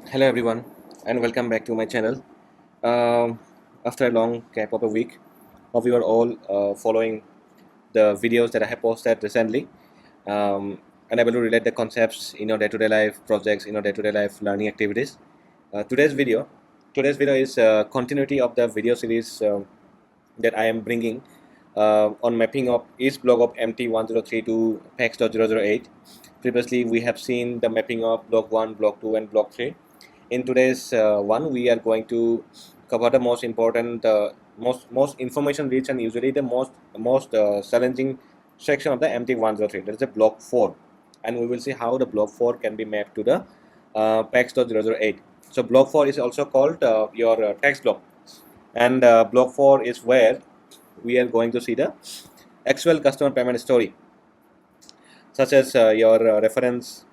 Hello everyone and welcome back to my channel. Um, After a long gap of a week, hope you are all following the videos that I have posted recently and able to relate the concepts in your day-to-day life projects, in your day-to-day life learning activities. Today's video is continuity of the video series that I am bringing on mapping of each block of MT103 to pacs.008. Previously, we have seen the mapping of block 1, block 2 and block 3. In today's one, we are going to cover the most important, most information rich and usually the most challenging section of the MT103. That is the block 4, and we will see how the block 4 can be mapped to the pacs.008. So block 4 is also called your text block, and block 4 is where we are going to see the actual customer payment story, such as your reference,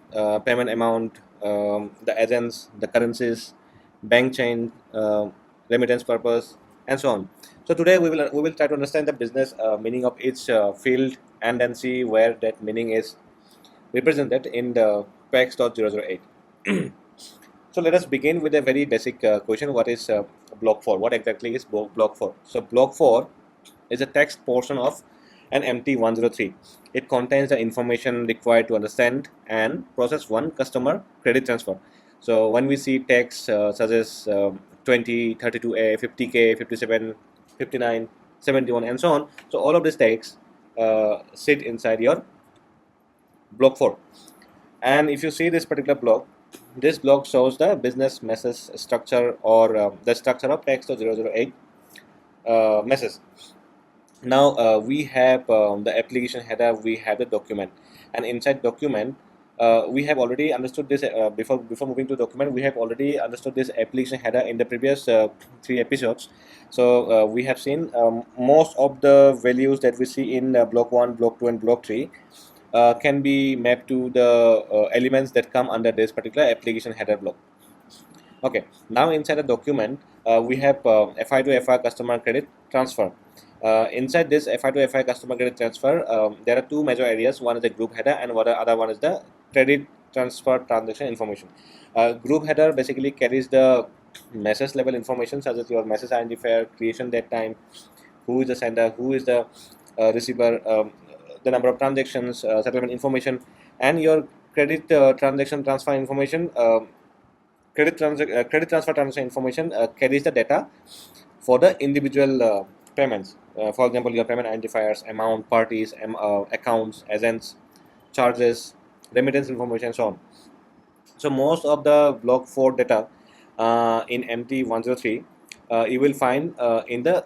payment amount, the agents, the currencies, bank chain, remittance purpose, and so on. So today we will try to understand the business meaning of each field and then see where that meaning is represented in the pacs.008. So let us begin with a very basic question: what is block 4? What exactly is block 4? So block 4 is a text portion of an MT103. It contains the information required to understand and process one customer credit transfer. So when we see text such as 20, 32A, 50K, 57, 59, 71, and so on, so all of these text sit inside your block 4. And if you see this particular block, this block shows the business message structure, or the structure of pacs.008 message. Now we have the application header, we have the document, and inside document we have already understood this before moving to document. We have already understood this application header in the previous 3 episodes. So we have seen most of the values that we see in block 1, block 2 and block 3 can be mapped to the elements that come under this particular application header block. Okay, now inside the document we have FI to FI customer credit transfer. Inside this FI to FI customer credit transfer, there are two major areas. One is the group header and the other one is the credit transfer transaction information. Group header basically carries the message level information such as your message identifier, creation date time, who is the sender, who is the receiver, the number of transactions, settlement information, and your credit transaction transfer information. Credit transfer transaction information carries the data for the individual payments. For example, your payment identifiers, amount, parties, accounts, agents, charges, remittance information, and so on. So most of the block 4 data in MT103 you will find in the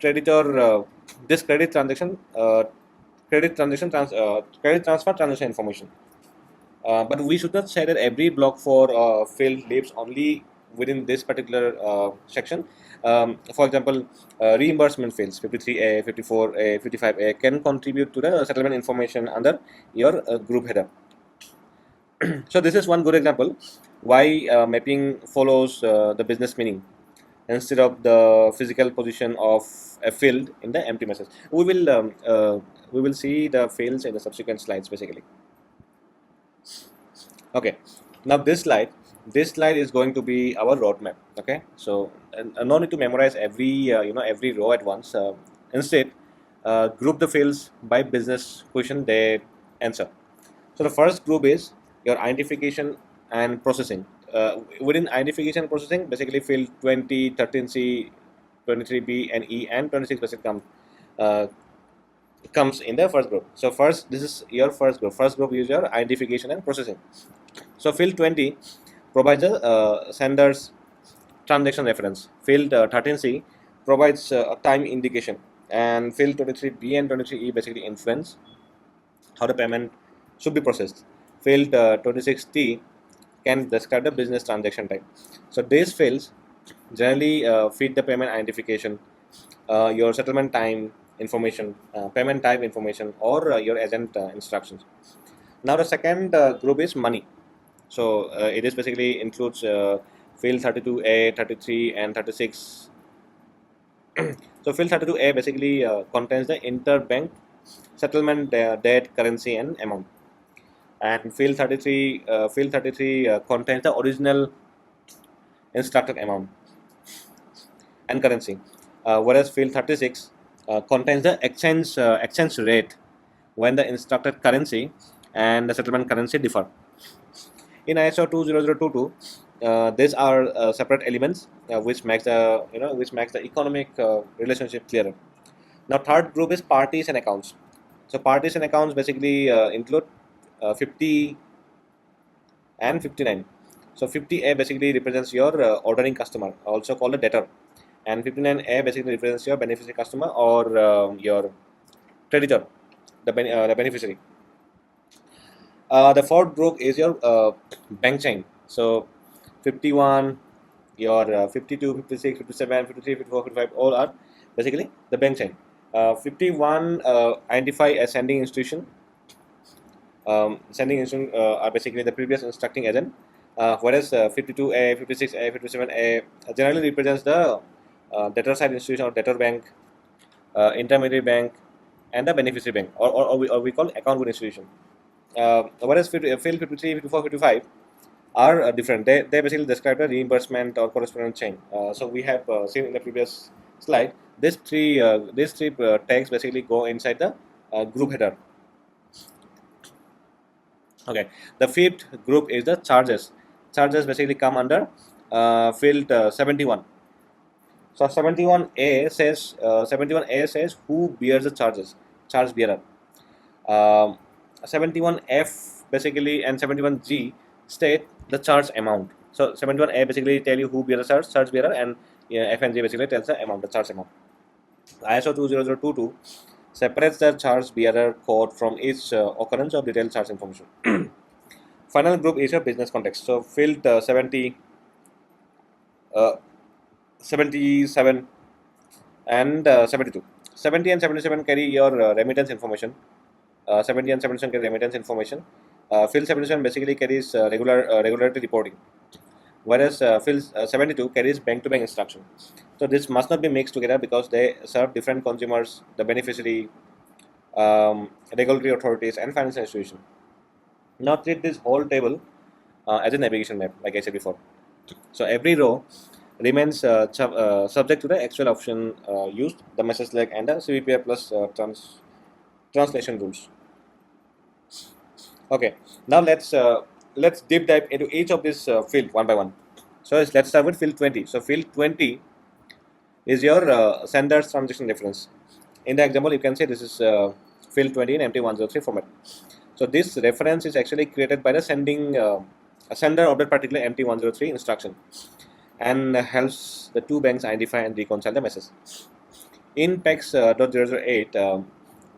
creditor this credit transfer transaction information. But we should not say that every block 4 field lives only within this particular section. For example, reimbursement fields 53A, 54A, 55A can contribute to the settlement information under your group header. So this is one good example why mapping follows the business meaning instead of the physical position of a field in the empty message. We will see the fields in the subsequent slides basically. Okay, now this slide is going to be our roadmap. Okay, so no need to memorize every every row at once. Instead, group the fields by business question they answer. So the first group is your identification and processing. Within identification and processing, basically field 20, 13C, 23B and E and 26% comes in the first group. So first, this is your first group. First group is your identification and processing. So field 20 provides a sender's transaction reference. Field 13C provides a time indication, and field 23B and 23E basically influence how the payment should be processed. Field 26T can describe the business transaction type. So these fields generally feed the payment identification, your settlement time information, payment type information, or your agent instructions. Now the second group is money. So it is basically includes field 32A, 33 and 36. So field 32A basically contains the interbank settlement date, currency and amount. And field 33 contains the original instructed amount and currency, whereas field 36 contains the exchange rate when the instructed currency and the settlement currency differ. In ISO 20022, these are separate elements which makes the economic relationship clearer. Now, third group is parties and accounts. So, parties and accounts basically include 50 and 59. So, 50A basically represents your ordering customer, also called a debtor, and 59A basically represents your beneficiary customer or your creditor, the beneficiary. The fourth group is your bank chain. So 51, your 52, 56, 57, 53, 54, 55, all are basically the bank chain. 51 identify as sending institution. Sending institution are basically the previous instructing agent, whereas 52A, 56A, 57A generally represents the debtor side institution or debtor bank, intermediary bank, and the beneficiary bank, or we call account good institution. Whereas field 53, 54, 55 are different. They basically describe the reimbursement or correspondent chain. So we have seen in the previous slide, these three tags basically go inside the group header. Okay, the fifth group is the charges. Charges basically come under field 71. So 71A says who bears the charges, charge bearer. 71F basically and 71G state the charge amount. So 71A basically tell you who bears the charge bearer, and F and G basically tells the amount, the charge amount. ISO 20022 separates the charge bearer code from each occurrence of detailed charge information. Final group is your business context. So field 77 and 72. 70 and 77 carry your remittance information. 70 and 77 carry remittance information. Field 77 basically carries regularity reporting, whereas field 72 carries bank-to-bank instruction. So this must not be mixed together because they serve different consumers, the beneficiary, regulatory authorities, and financial institution. Now treat this whole table as a navigation map, like I said before. So every row remains subject to the actual option used, the message leg, and the CBPR plus translation rules. Okay, now let's deep dive into each of these field one by one. So let's start with field 20. So field 20 is your sender's transaction reference. In the example, you can say this is field 20 in MT103 format. So this reference is actually created by the sender of that particular MT103 instruction, and helps the two banks identify and reconcile the message. In pacs.008,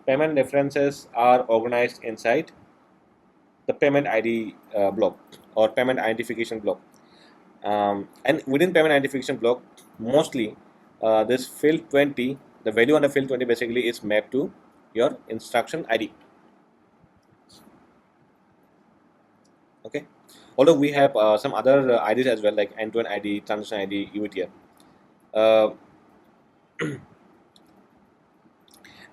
payment references are organized inside the payment ID block or payment identification block, and within payment identification block, mostly this field 20, the value on the field 20 basically is mapped to your instruction ID. Okay, although we have some other IDs as well, like end-to-end ID, transaction ID, UETR.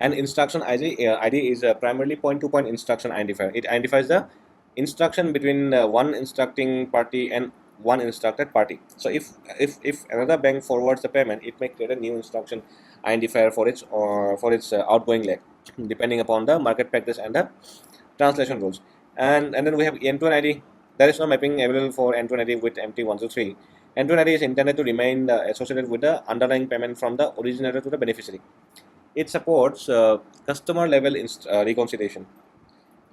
And instruction ID is primarily point-to-point instruction identifier. It identifies the instruction between one instructing party and one instructed party. So if another bank forwards the payment, it may create a new instruction identifier for its outgoing leg, depending upon the market practice and the translation rules. And then we have end-to-end ID. There is no mapping available for end-to-end ID with MT103. End-to-end ID is intended to remain associated with the underlying payment from the originator to the beneficiary. It supports customer level reconciliation,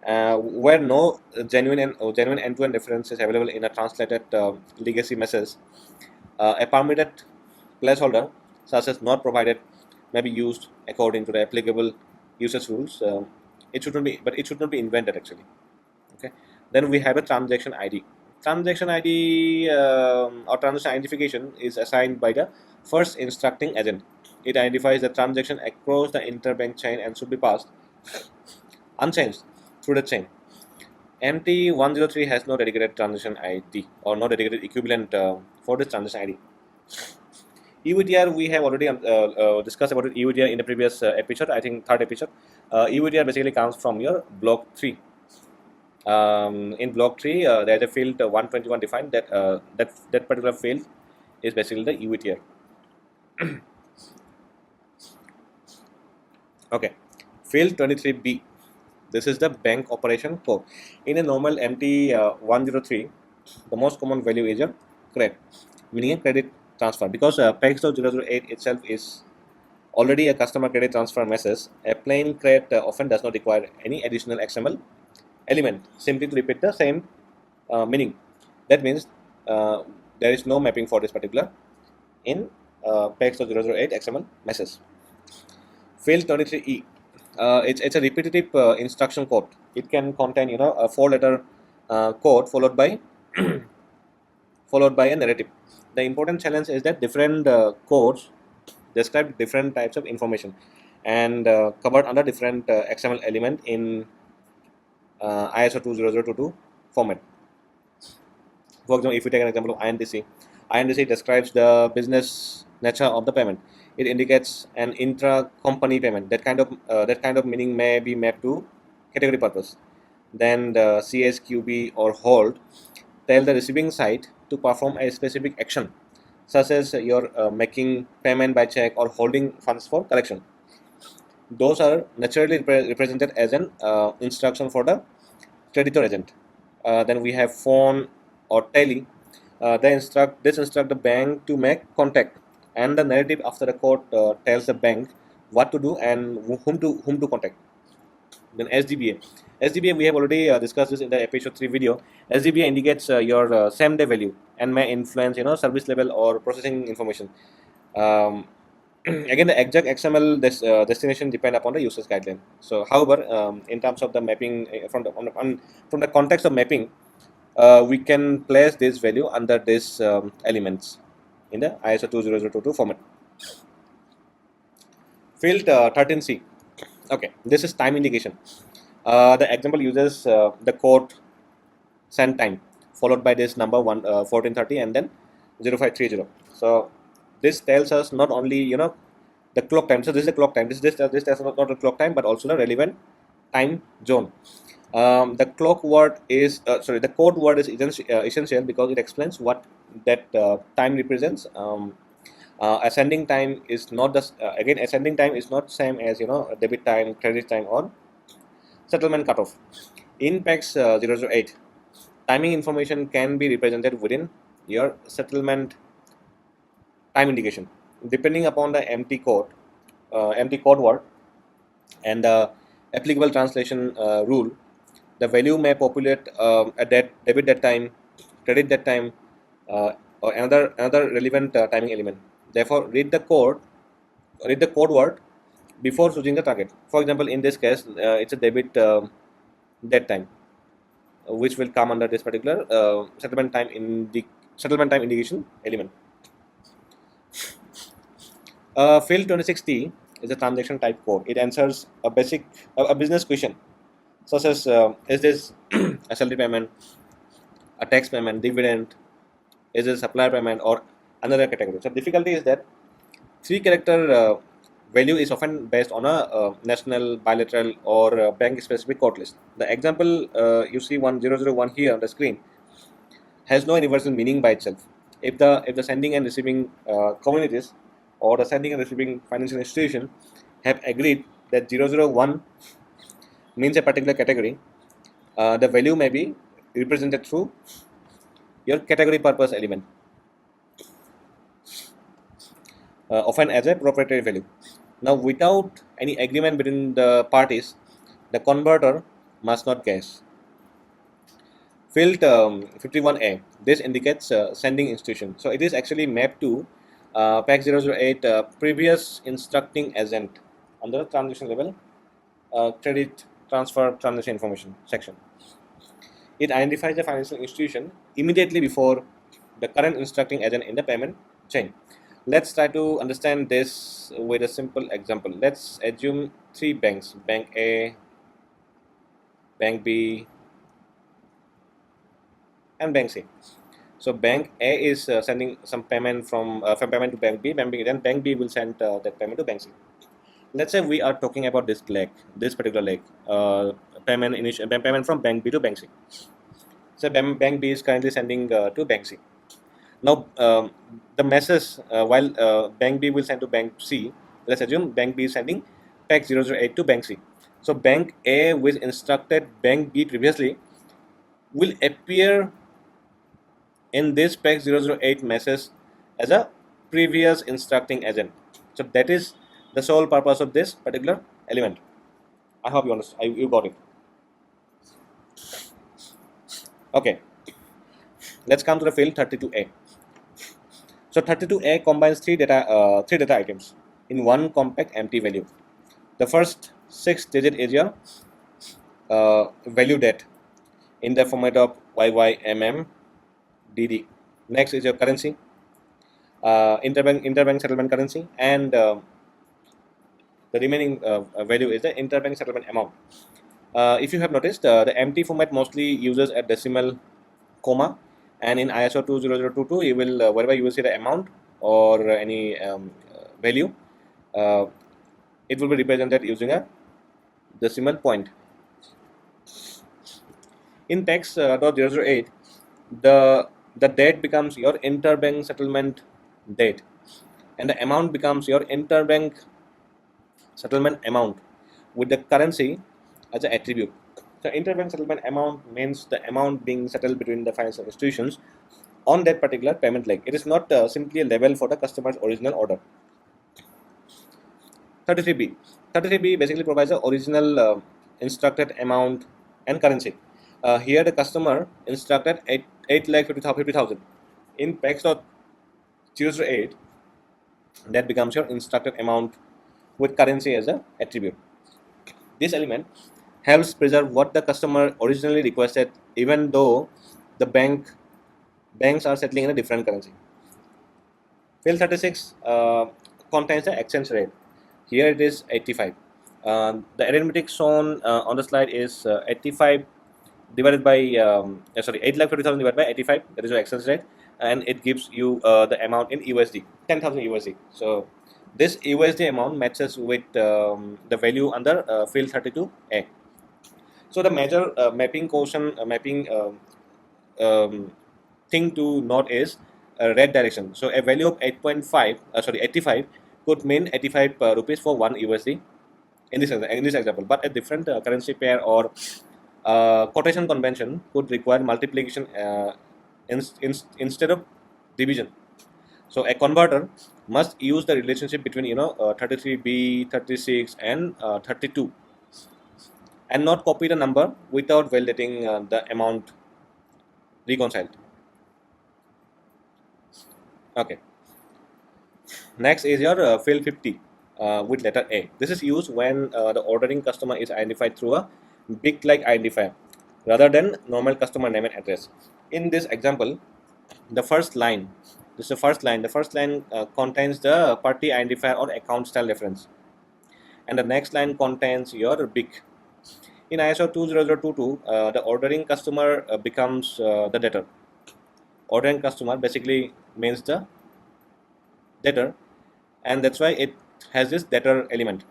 where no genuine end-to-end reference is available in a translated legacy message. A permitted placeholder, such as not provided, may be used according to the applicable usage rules. It should not be invented actually. Okay. Then we have a transaction ID. Transaction ID or transaction identification is assigned by the first instructing agent. It identifies the transaction across the interbank chain and should be passed unchanged through the chain. MT103 has no dedicated transaction ID or no dedicated equivalent for this transaction ID. UETR, we have already discussed about UETR in the previous episode, I think third episode. UETR basically comes from your block 3. In block 3, there is a field 121 defined that particular field is basically the UETR. Okay, field 23B. This is the bank operation code. In a normal MT103, the most common value is your credit, meaning a credit transfer. Because pacs.008 itself is already a customer credit transfer message, a plain credit often does not require any additional XML element, simply to repeat the same meaning. That means there is no mapping for this particular in pacs.008 XML message. Field 23E. It's a repetitive instruction code. It can contain a 4-letter code followed by a narrative. The important challenge is that different codes describe different types of information and covered under different XML element in ISO 20022 format. For example, if you take an example of INDC describes the business nature of the payment. It indicates an intra-company payment. That kind of meaning may be mapped to category purpose. Then the CSQB or hold tell the receiving side to perform a specific action, such as you're making payment by check or holding funds for collection. Those are naturally represented as an instruction for the creditor agent. Then we have phone or tele. This instruct the bank to make contact, and the narrative after the code tells the bank what to do and whom to contact. Then SDBA we have already discussed this in the episode 3 video. SDBA indicates your same day value and may influence service level or processing information. Again, the exact XML destination depend upon the user's guideline. So however, in terms of the mapping from the context of mapping, we can place this value under these elements in the ISO 20022 format. Field 13C. Okay, this is time indication. The example uses the code send time followed by this number 1430 and then 0530. So this tells us not only the clock time. So this is the clock time. This is not the clock time, but also the relevant time zone. The clock word is the code word is essential because it explains what that time represents. Ascending time is not the again ascending time is not same as debit time, credit time, or settlement cutoff. In PACS 008, timing information can be represented within your settlement time indication, depending upon the empty code word and the applicable translation rule. The value may populate a debit that time, credit that time, or another relevant timing element. Therefore, read the code word before choosing the target. For example, in this case, it's a debit that time, which will come under this particular settlement time indication element. Field 26T is a transaction type code. It answers a business question, such as is this a salary payment, a tax payment, dividend, is this supplier payment, or another category. So difficulty is that 3-character value is often based on a national, bilateral, or bank specific code list. The example you see 1001 here on the screen has no universal meaning by itself. If the sending and receiving communities or the sending and receiving financial institution have agreed that 001 means a particular category, the value may be represented through your category purpose element, often as a proprietary value. Now, without any agreement between the parties, the converter must not guess. Field 51A, this indicates sending institution. So it is actually mapped to PACS 008 previous instructing agent under the transaction level credit transfer transaction information section. It identifies the financial institution immediately before the current instructing agent in the payment chain. Let's try to understand this with a simple example. Let's assume 3 banks: Bank A, Bank B, and Bank C. So Bank A is sending some payment from payment to Bank B. Then Bank B will send that payment to Bank C. Let's say we are talking about this particular leg, payment from Bank B to Bank C. So Bank B is currently sending to Bank C. Now, the message while bank B will send to bank C, let's assume bank B is sending pacs.008 to bank C. So bank A, which instructed bank B previously, will appear in this pacs.008 message as a previous instructing agent. So that is the sole purpose of this particular element. I hope you understand. You got it. Okay, let's come to the field 32A. So 32A combines three data items in one compact empty value. The first 6-digit is your value date in the format of YYMMDD. Next is your currency, interbank settlement currency, and the remaining value is the interbank settlement amount. If you have noticed, the empty format mostly uses a decimal comma, and in ISO 20022, you will wherever you will see the amount or any value, uh, it will be represented using a decimal point. In pacs.008, the date becomes your interbank settlement date, and the amount becomes your interbank settlement amount with the currency as an attribute. So interbank settlement amount means the amount being settled between the financial institutions on that particular payment leg. It is not simply a level for the customer's original order. 33B. 33B basically provides the original instructed amount and currency. Here the customer instructed 8,50,000. In pacs.008, that becomes your instructed amount with currency as an attribute. This element helps preserve what the customer originally requested, even though the banks are settling in a different currency. Field 36 contains the exchange rate. Here it is 85. The arithmetic shown on the slide is 85 divided by 8,50,000 divided by 85. That is your exchange rate, and it gives you the amount in USD, 10,000 USD. So this USD amount matches with the value under field 32A. So the major mapping thing to note is red direction. So a value of 85 could mean 85 rupees for 1 USD in this example, but a different currency pair or quotation convention could require multiplication instead of division. So a converter must use the relationship between 33B, 36, and 32, and not copy the number without validating the amount reconciled. Okay. Next is your field 50 with letter A. This is used when the ordering customer is identified through a big like identifier rather than normal customer name and address. In this example, the first line, the first line contains the party identifier or account style reference, and the next line contains your big. In ISO 20022, the ordering customer becomes the debtor. Ordering customer basically means the debtor, and that's why it has this debtor element.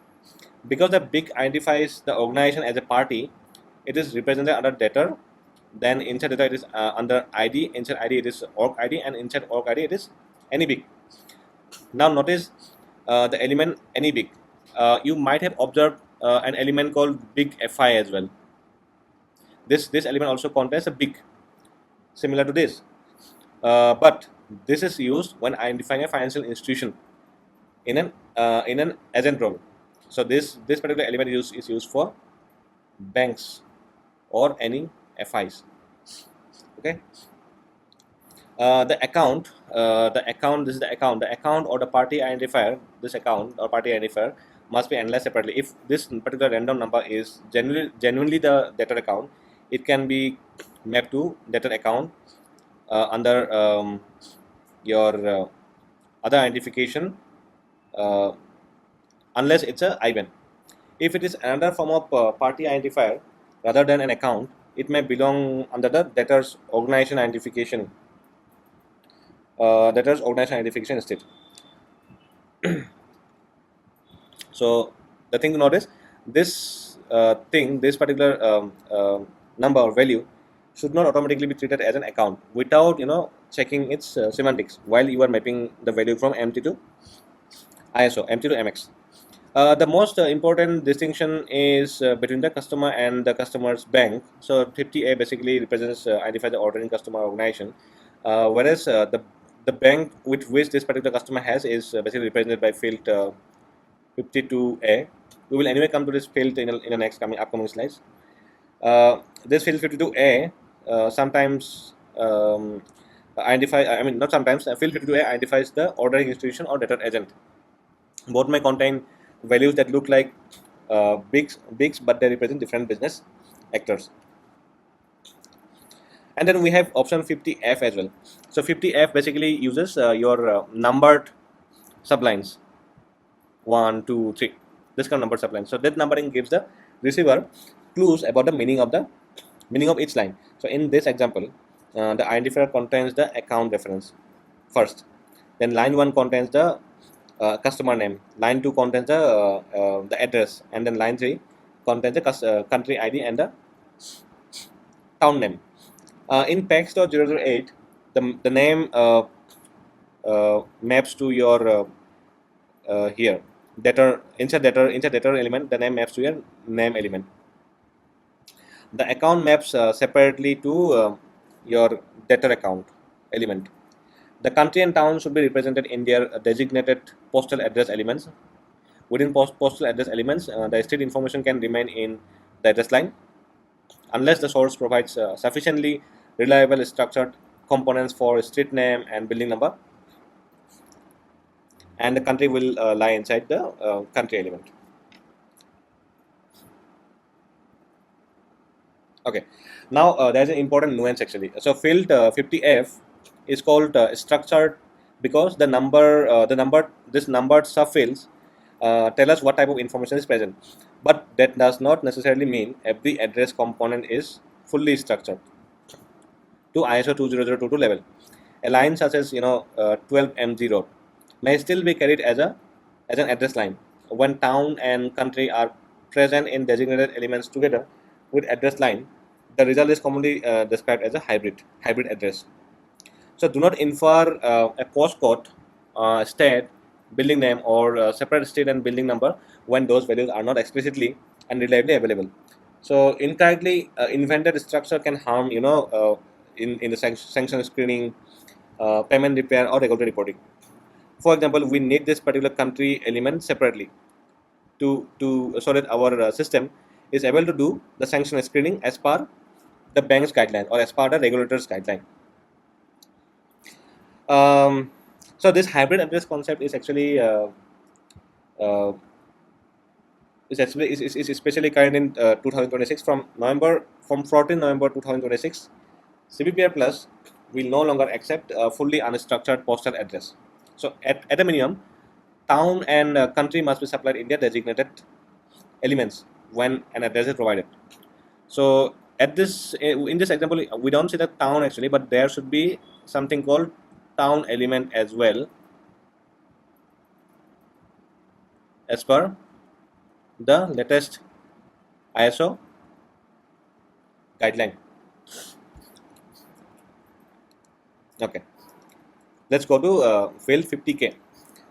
Because the big identifies the organization as a party, it is represented under debtor. Then inside debtor it is under ID, inside ID it is org ID, and inside org ID it is any big. Now notice the element any big. You might have observed an element called big FI as well. This element also contains a big, similar to this, but this is used when identifying a financial institution in an agent role. So this particular element is used for banks or any FIs. Okay. The account or the party identifier. This account or party identifier must be analyzed separately. If this particular random number is genuinely the debtor account, it can be mapped to debtor account under your other identification, unless it's a IBAN. If it is another form of party identifier rather than an account, it may belong under the debtor's organization identification. Instead. So the thing to notice, this particular number or value should not automatically be treated as an account without checking its semantics while you are mapping the value from MT to ISO, MT to MX. The most important distinction is between the customer and the customer's bank. So 50A basically represents identify the ordering customer organization, whereas the bank with which this particular customer has is basically represented by field 52A. We will anyway come to this field in the next upcoming slides. This field 52A sometimes identify. I mean, not sometimes. Field 52A identifies the ordering institution or debtor agent. Both may contain values that look like bigs, but they represent different business actors. And then we have option 50F as well. So 50F basically uses your numbered sublines, 1, 2, 3. This kind of numbered sublines. So that numbering gives the receiver clues about the meaning of each line. So in this example, the identifier contains the account reference first. Then line 1 contains the customer name. Line 2 contains the address, and then line 3 contains the country ID and the town name. In pacs.008, the name maps to your here debtor inside debtor element. The name maps to your name element. The account maps separately to your debtor account element. The country and town should be represented in their designated postal address elements. Within postal address elements, the state information can remain in the address line unless the source provides sufficiently reliable structured components for street name and building number, and the country will lie inside the country element. Okay, now there is an important nuance actually. So field 50F is called structured because this numbered subfields tell us what type of information is present, but that does not necessarily mean every address component is fully structured to ISO 20022 level. A line such as 12 M0 may still be carried as an address line when town and country are present in designated elements together with address line. The result is commonly described as a hybrid address. So do not infer a postcode, state, building name, or separate street and building number when those values are not explicitly and reliably available. So incorrectly invented structure can harm in the sanction screening, payment repair, or regulatory reporting. For example, we need this particular country element separately so that our system is able to do the sanction screening as per the bank's guideline or as per the regulator's guideline. So this hybrid address concept is actually is especially current in 2026 from 14 November 2026. CBPR Plus will no longer accept a fully unstructured postal address. So at a minimum, town and country must be supplied in their designated elements when an address is provided. So in this example, we don't see the town actually, but there should be something called town element as well, as per the latest ISO guideline. Okay, let's go to field 50K.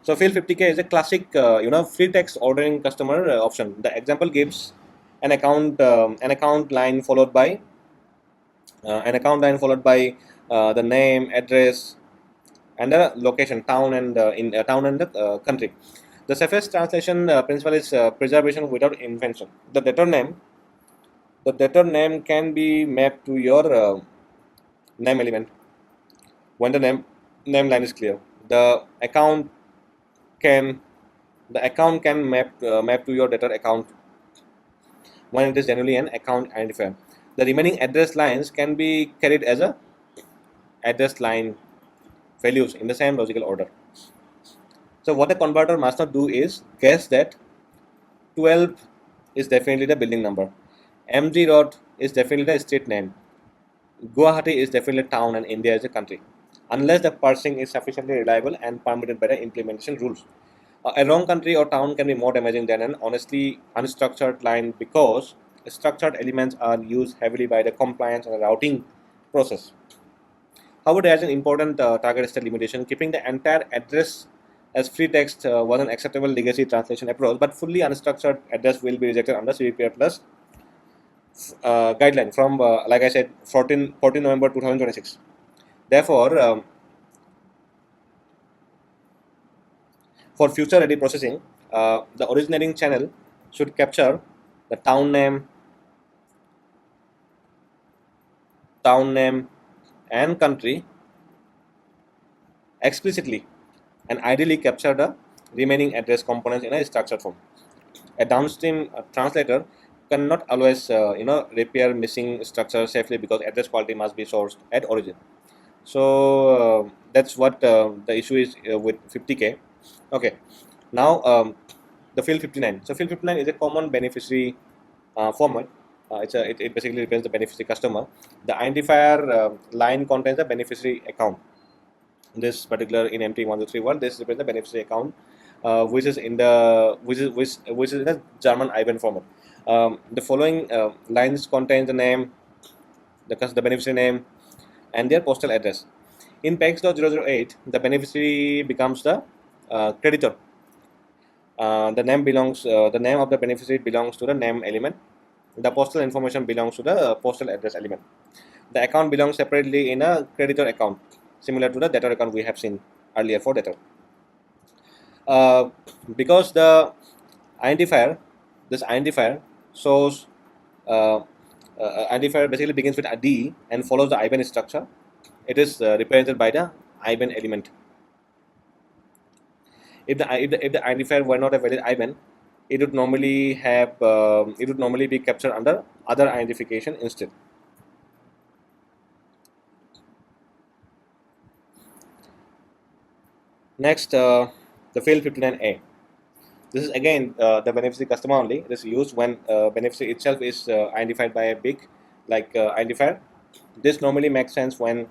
So field 50K is a classic free text ordering customer option. The example gives an account line followed by the name, address, and the location, town and the country. The safest translation principle is preservation without invention. The debtor name can be mapped to your name element when the name line is clear. The account can map to your debtor account when it is generally an account identifier. The remaining address lines can be carried as a address line values in the same logical order. So what the converter must not do is guess that 12 is definitely the building number, M0 is definitely the street name, Guwahati is definitely town, and India is a country, unless the parsing is sufficiently reliable and permitted by the implementation rules. A wrong country or town can be more damaging than an honestly unstructured line because structured elements are used heavily by the compliance and routing process. However, there is an important target state limitation. Keeping the entire address as free text was an acceptable legacy translation approach, but fully unstructured address will be rejected under CBPR Plus guideline from, like I said, 14 November 2026. Therefore, for future ready processing, the originating channel should capture the town name, and country explicitly, and ideally capture the remaining address components in a structured form. A downstream translator cannot always repair missing structure safely because address quality must be sourced at origin. So that's what the issue is with 50K. Okay, now the field 59. So field 59 is a common beneficiary format. It basically represents the beneficiary customer. The identifier line contains the beneficiary account. This particular in MT103 one, this represents the beneficiary account, which is in the which is in the German IBAN format. The following lines contain the name, the beneficiary name, and their postal address. In pacs.008, the beneficiary becomes the creditor. The name of the beneficiary belongs to the name element. The postal information belongs to the postal address element. The account belongs separately in a creditor account, similar to the debtor account we have seen earlier for debtor. Because the this identifier shows identifier basically begins with a D and follows the IBAN structure. It is represented by the IBAN element. If the identifier were not a valid IBAN, it would normally be captured under other identification instead. Next, the field 59A. This is again the beneficiary customer only. It is used when beneficiary itself is identified by a big identifier. This normally makes sense when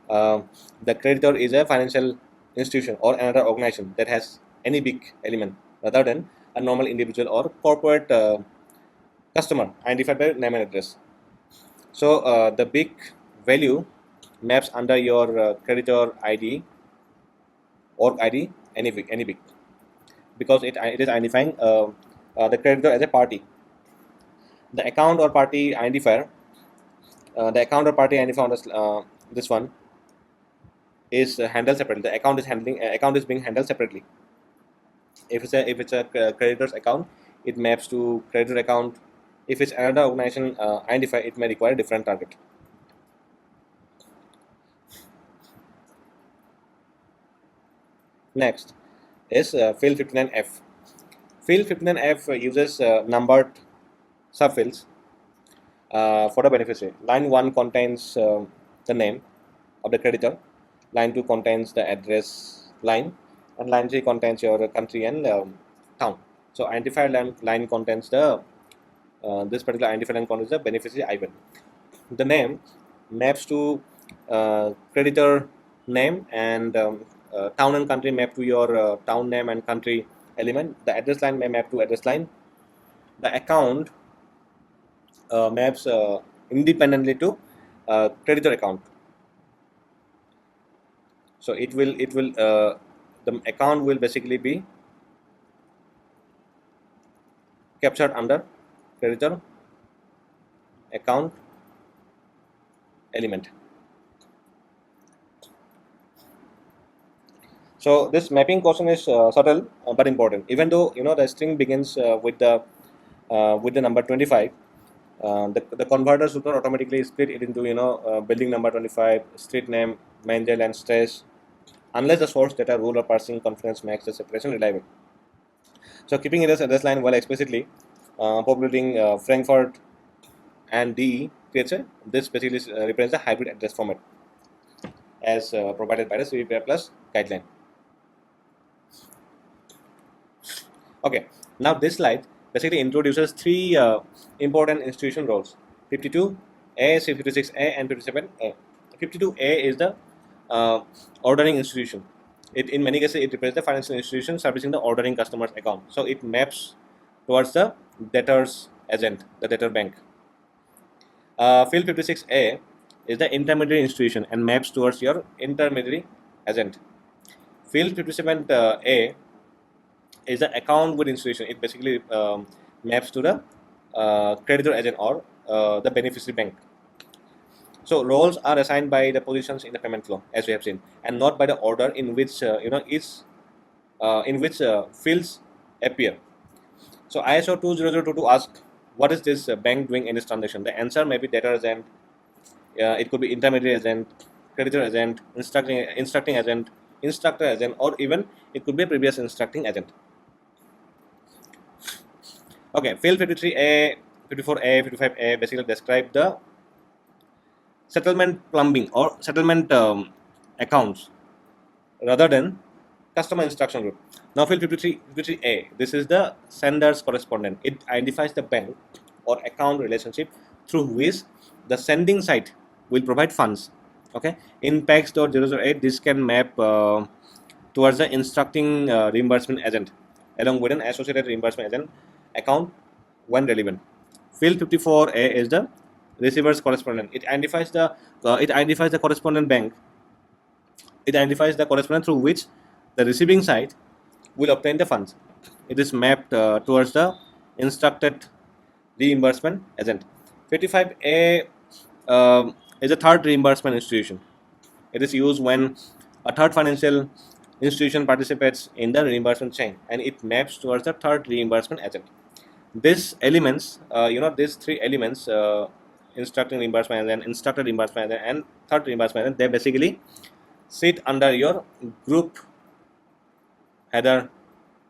the creditor is a financial institution or another organization that has any big element rather than a normal individual or corporate customer identified by name and address. So the big value maps under your creditor ID or ID any big, because it is identifying the creditor as a party. The account or party identifier, on this one is handled separately. The account is being handled separately. If it's a creditor's account, it maps to creditor account. If it's another organization identifier, it may require a different target. Next is field 59F. Field 59F uses numbered subfields for the beneficiary. Line 1 contains the name of the creditor. Line 2 contains the address line, and line 3 contains your country and town. So identifier line contains the this particular identifier line contains the beneficiary IBAN. The name maps to creditor name, and town and country map to your town name and country element. The address line may map to address line. The account maps independently to creditor account. So the account will basically be captured under creditor account element. So this mapping question is subtle but important. Even though the string begins with the number 25, the converter should not automatically split it into building number 25, street name, main and stress, unless the source data rule or parsing confidence makes the separation reliable. So keeping it as address line while explicitly populating Frankfurt and DE creates this basically represents a hybrid address format as provided by the CBPR Plus guideline. Okay, now this slide basically introduces three important institution roles: 52A, 56A, and 57A. 52A is the ordering institution. In many cases, it represents the financial institution servicing the ordering customer's account. So it maps towards the debtor's agent, the debtor bank. Field 56A is the intermediary institution and maps towards your intermediary agent. Field 57A is the account with institution. It basically maps to the creditor agent or the beneficiary bank. So roles are assigned by the positions in the payment flow, as we have seen, and not by the order in which fields appear. So ISO 20022 asks, what is this bank doing in this transaction? The answer may be debtor agent, it could be intermediary agent, creditor agent, instructing agent, instructor agent, or even it could be a previous instructing agent. Okay, field 53A, 54A, 55A basically describe the settlement plumbing or settlement accounts rather than customer instruction group. Now field 53A, this is the sender's correspondent. It identifies the bank or account relationship through which the sending side will provide funds. Okay, in pacs.008, this can map towards the instructing reimbursement agent along with an associated reimbursement agent account when relevant. Field 54A is the receiver's correspondent. It identifies the correspondent bank. It identifies the correspondent through which the receiving side will obtain the funds. It is mapped towards the instructed reimbursement agent. 55A is a third reimbursement institution. It is used when a third financial institution participates in the reimbursement chain, and it maps towards the third reimbursement agent. These elements, these three elements, instructing reimbursement agent, instructed reimbursement agent, and third reimbursement agent, they basically sit under your group header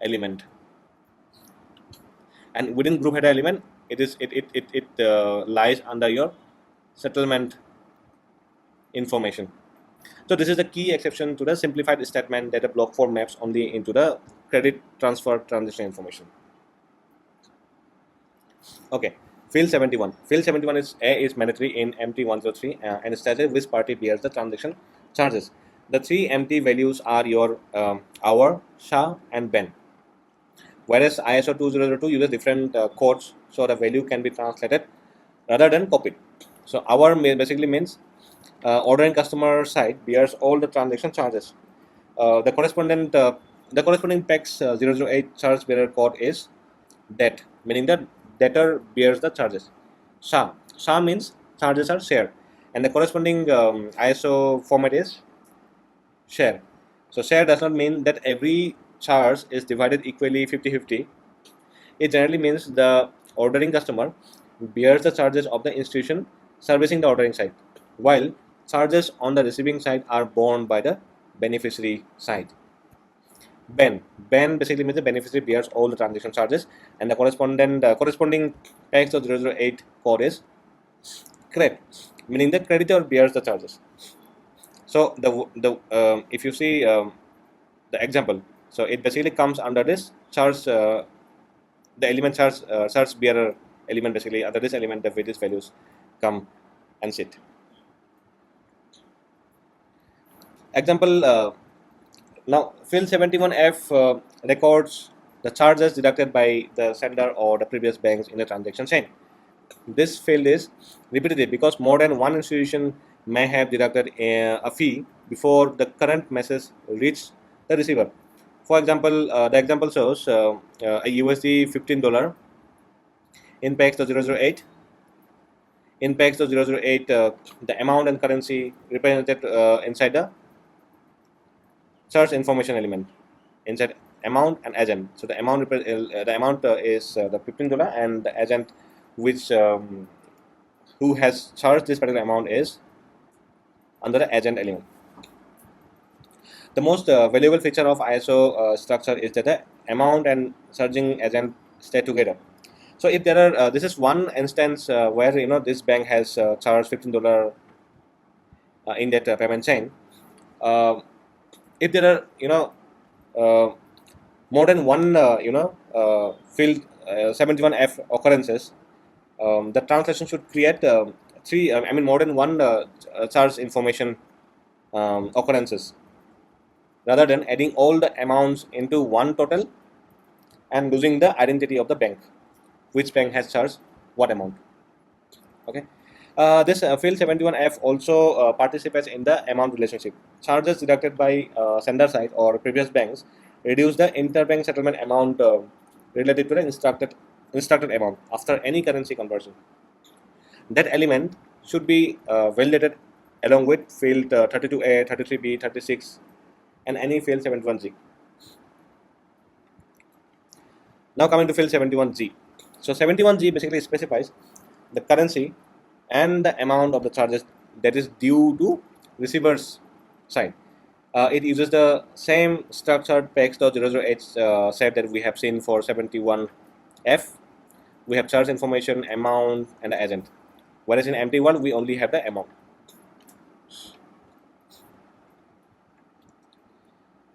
element, and within group header element, it lies under your settlement information. So this is the key exception to the simplified statement that the block 4 maps only into the credit transfer transaction information. Okay, field 71. Field 71 is mandatory in MT103 and stated which party bears the transaction charges. The three MT values are your hour, SHA, and BEN. Whereas ISO 2002 uses different codes, so the value can be translated rather than copied. So hour basically means ordering customer side bears all the transaction charges. The corresponding pacs.008 charge bearer code is DET, meaning that debtor bears the charges. SHA means charges are shared, and the corresponding ISO format is share. So share does not mean that every charge is divided equally 50-50. It generally means the ordering customer bears the charges of the institution servicing the ordering side, while charges on the receiving side are borne by the beneficiary side. BEN basically means the beneficiary bears all the transaction charges, and the corresponding pacs.008 code is CRED, meaning the creditor bears the charges. So if you see the example, so it basically comes under this charge, the element charge bearer element. Basically under this element, the various values come and sit. Example. Now field 71F records the charges deducted by the sender or the previous banks in the transaction chain. This field is repetitive because more than one institution may have deducted a fee before the current message reaches the receiver. For example, the example shows a USD $15 in pacs.008. In pacs.008, the amount and currency represented inside the charge information element, inside amount and agent. So the amount is the $15, and the agent which who has charged this particular amount is under the agent element. The most valuable feature of ISO structure is that the amount and charging agent stay together. So if there are this is one instance where this bank has charged $15 in that payment chain. If there are more than one field 71F occurrences, the transaction should create more than one charge information occurrences, rather than adding all the amounts into one total and losing the identity of the bank, which bank has charged what amount. Okay, This field 71F also participates in the amount relationship. Charges deducted by sender side or previous banks reduce the interbank settlement amount related to the instructed amount after any currency conversion. That element should be validated along with field 32A, 33B, 36, and any field 71G. Now coming to field 71G. So 71G basically specifies the currency and the amount of the charges that is due to receiver's side. It uses the same structured pacs.008 set that we have seen for 71F. We have charge information, amount, and the agent. Whereas in MT1, we only have the amount.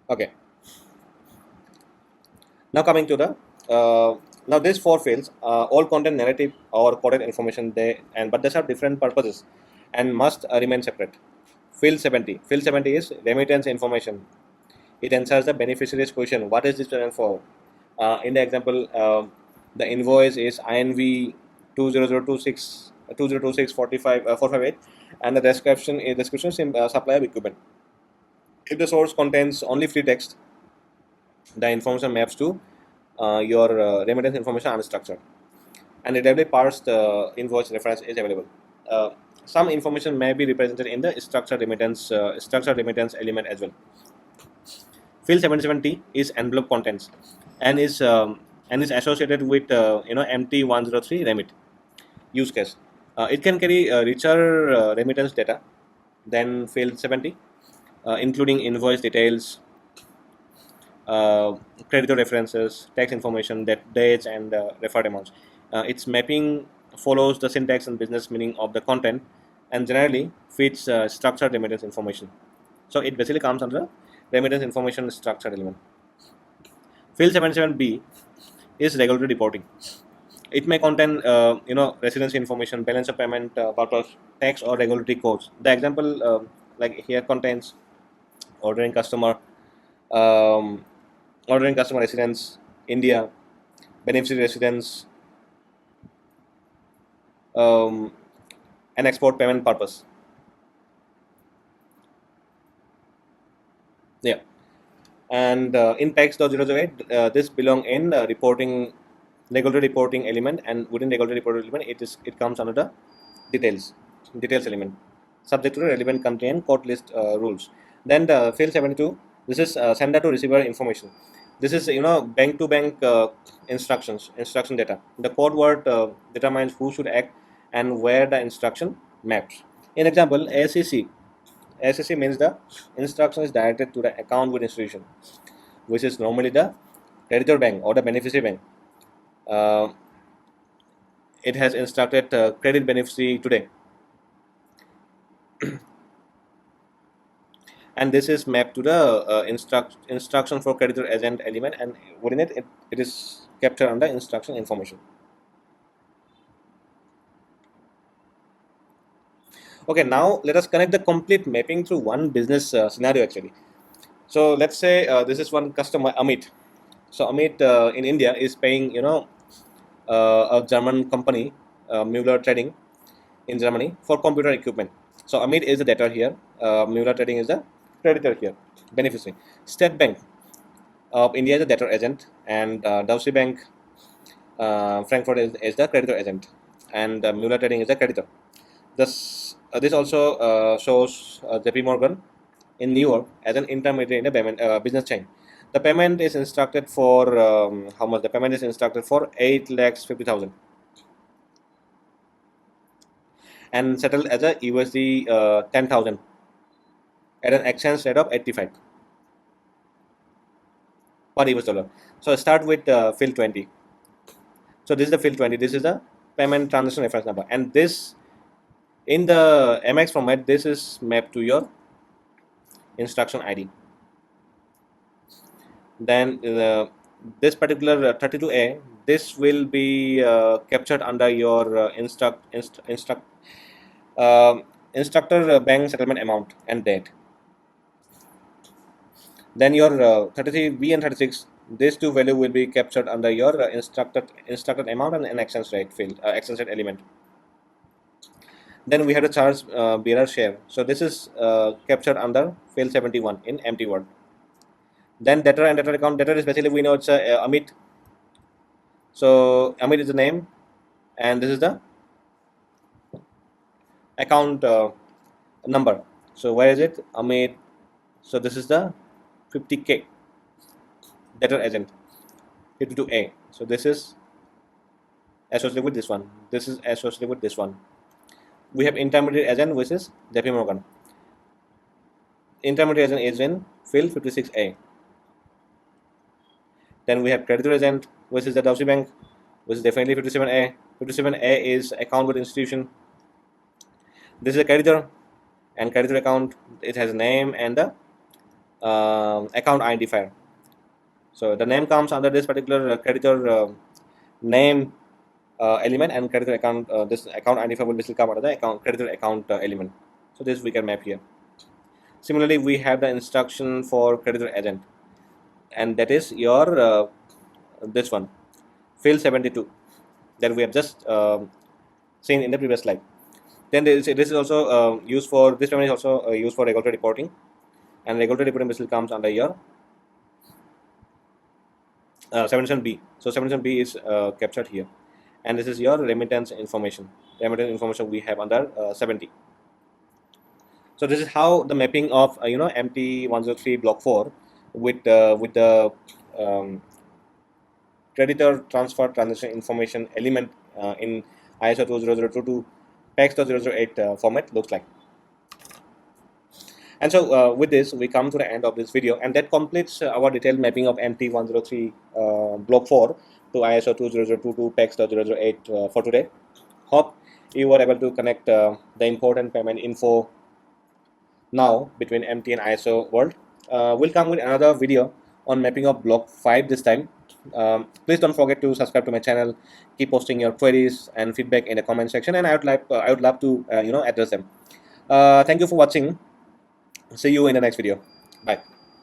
Okay. Now coming to the now these four fields all contain narrative or coded information but they have different purposes and must remain separate. Field 70. Field 70 is remittance information. It answers the beneficiary's question, what is this payment for? In the example, the invoice is INV 20026 458, and the description is supply of equipment. If the source contains only free text, the information maps to your remittance information unstructured, and a directly parsed invoice reference is available. Some information may be represented in the structured remittance element as well. Field 77T is envelope contents and is associated with MT103 remit use case. It can carry richer remittance data than field 70, including invoice details, creditor references, tax information, dates, and referred amounts. Its mapping follows the syntax and business meaning of the content and generally fits structured remittance information. So it basically comes under remittance information structured element. Field 77B is regulatory reporting. It may contain residency information, balance of payment purpose, tax or regulatory codes. The example like here contains ordering customer, residence, India, beneficiary residence, and export payment purpose. Yeah, and in pacs.008, this belong in regulatory reporting element, and within regulatory reporting element, it comes under the details element, subject to the relevant country and court list rules. Then the field 72, this is sender to receiver information. This is bank to bank instruction data. The code word determines who should act and where the instruction maps. In example, ASCC means the instruction is directed to the account with institution, which is normally the creditor bank or the beneficiary bank. It has instructed credit beneficiary today, and this is mapped to the instruction for creditor agent element, and within it is captured under instruction information. Okay, now let us connect the complete mapping through one business scenario actually. So let's say this is one customer, Amit. So Amit in India is paying a German company, Mueller Trading in Germany, for computer equipment. So Amit is the debtor here, Mueller Trading is the creditor here, beneficiary. State Bank of India is the debtor agent, and Deutsche Bank Frankfurt is the creditor agent, and Mueller Trading is the creditor. This also shows JP Morgan in New York as an intermediary in the payment business chain. The payment is instructed for how much? The payment is instructed for 8,50,000 and settled as a USD 10,000 at an exchange rate of 85 per US dollar. So start with field 20. So this is the field 20. This is the payment transaction reference number, and this in the MX format, this is mapped to your instruction ID. Then this particular 32A, this will be captured under your instructor bank settlement amount and date. Then your 33B and 36, these two value will be captured under your instructed amount and an exchange rate field, exchange rate element. Then we have the charge bearer share. So this is captured under field 71 in empty word. Then debtor and debtor account. Debtor is basically, we know it's Amit. So Amit is the name, and this is the account number. So where is it? Amit. So this is the 50K debtor agent 52A. So this is associated with this one. This is associated with this one. We have intermediate agent, which is JP Morgan. Intermediate agent is in field 56A. Then we have creditor agent, which is the Deutsche Bank, which is definitely 57A. 57A is account with institution. This is a creditor, and creditor account, it has a name and the account identifier. So the name comes under this particular creditor name element, and creditor account, this account identifier will basically come under the account creditor account element. So this we can map here. Similarly, we have the instruction for creditor agent, and that is your this one, field 72, that we have just seen in the previous slide. Then this is also used for, this domain is also used for regulatory reporting, and regulatory reporting basically comes under your 77B. So 77B is captured here, and this is your remittance information. Remittance information we have under 70. So this is how the mapping of MT103 block 4 with the creditor transfer transaction information element in ISO 20022 pacs.008 format looks like. And so with this, we come to the end of this video, and that completes our detailed mapping of MT103 block 4 to ISO 20022 pacs.008 for today. Hope you were able to connect the important payment info now between MT and ISO world. We'll come with another video on mapping of block 5 this time. Please don't forget to subscribe to my channel. Keep posting your queries and feedback in the comment section, and I would love to address them. Thank you for watching. See you in the next video. Bye.